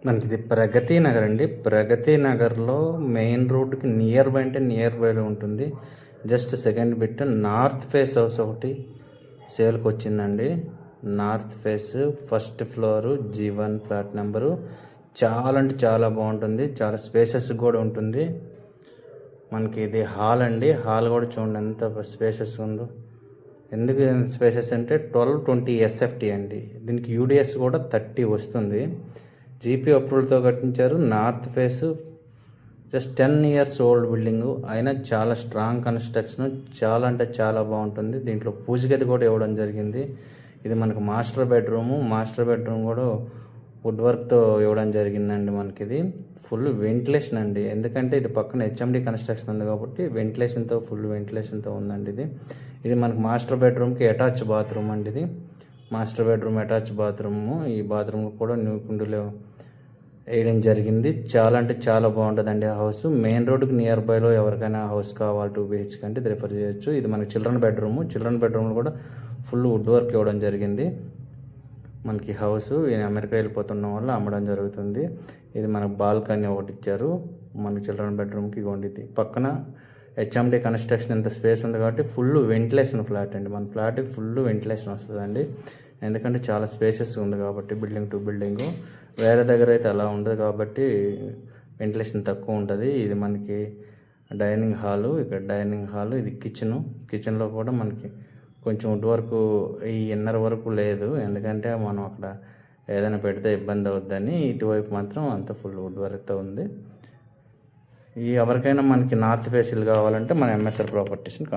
మనకిది ప్రగతి నగర్ అండి. ప్రగతి నగర్‌లో మెయిన్ రోడ్‌కి నియర్ బై అంటే నియర్ బైలో ఉంటుంది. Just second bit north face house ఒకటి సేల్‌కొచ్చిందండి. North face first floor G1 flat number. చాలా అంటే చాలా బాగుంటుంది. చాలా స్పేసెస్ కూడా ఉంటుంది. మనకి ఇది హాల్ అండి. హాల్ కూడా చూడండి ఎంత స్పేసెస్ ఉందో. ఎందుకు స్పేసెస్ అంటే 1220 SFT అండి. దీనికి UDS కూడా 30 వస్తుంది. జీపీ అప్రూవల్తో కట్టించారు. North face just 10 years old building అయినా చాలా స్ట్రాంగ్ కన్స్ట్రక్షన్. చాలా అంటే చాలా బాగుంటుంది. దీంట్లో పూజ గది కూడా ఇవ్వడం జరిగింది. ఇది మనకు మాస్టర్ బెడ్రూమ్ కూడా వుడ్ వర్క్తో ఇవ్వడం జరిగిందండి. మనకి ఇది ఫుల్ వెంటిలేషన్ అండి. ఎందుకంటే ఇది పక్కన HMD కన్స్ట్రక్షన్ ఉంది కాబట్టి ఫుల్ వెంటిలేషన్తో ఉందండి. ఇది మనకు మాస్టర్ బెడ్రూమ్కి అటాచ్ బాత్రూమ్ అండి. ఇది మాస్టర్ బెడ్రూమ్ అటాచ్ బాత్రూము. ఈ బాత్రూమ్ కూడా న్యూ కుండీలో వేయడం జరిగింది. చాలా అంటే చాలా బాగుంటుందండి ఆ హౌస్. మెయిన్ రోడ్కి నియర్ బైలో ఎవరికైనా హౌస్ కావాలి 2 BHK అంటే ఇది రిఫర్ చేయొచ్చు. ఇది మనకి చిల్డ్రన్ బెడ్రూమ్లో కూడా ఫుల్ వుడ్ వర్క్ ఇవ్వడం జరిగింది. మనకి హౌస్ అమెరికా వెళ్ళిపోతున్న వల్ల అమ్మడం జరుగుతుంది. ఇది మనకు బాల్కనీ ఒకటి ఇచ్చారు. మన చిల్డ్రన్ బెడ్రూమ్కి ఇవ్వండి. పక్కన HMD కన్స్ట్రక్షన్ ఎంత స్పేస్ ఉంది కాబట్టి ఫుల్ వెంటిలేషన్ ఫ్లాట్ అండి. మన ఫ్లాట్కి ఫుల్ వెంటిలేషన్ వస్తుందండి. ఎందుకంటే చాలా స్పేసెస్ ఉంది కాబట్టి బిల్డింగ్ టు బిల్డింగ్. వేరే దగ్గర అయితే అలా ఉండదు కాబట్టి వెంటిలేషన్ తక్కువ ఉంటుంది. ఇది మనకి డైనింగ్ హాలు. ఇక్కడ డైనింగ్ హాలు. ఇది కిచెన్లో కూడా మనకి కొంచెం వుడ్ వర్క్ ఈ ఇన్నర్ వరకు లేదు. ఎందుకంటే మనం అక్కడ ఏదైనా పెడితే ఇబ్బంది అవుద్దని. ఇటువైపు మాత్రం అంత ఫుల్ వుడ్ వర్క్తో ఉంది. ఎవరికైనా మనకి నార్త్ ఫేస్ ఇల్లు కావాలంటే మన MSR ప్రాపర్టీస్ని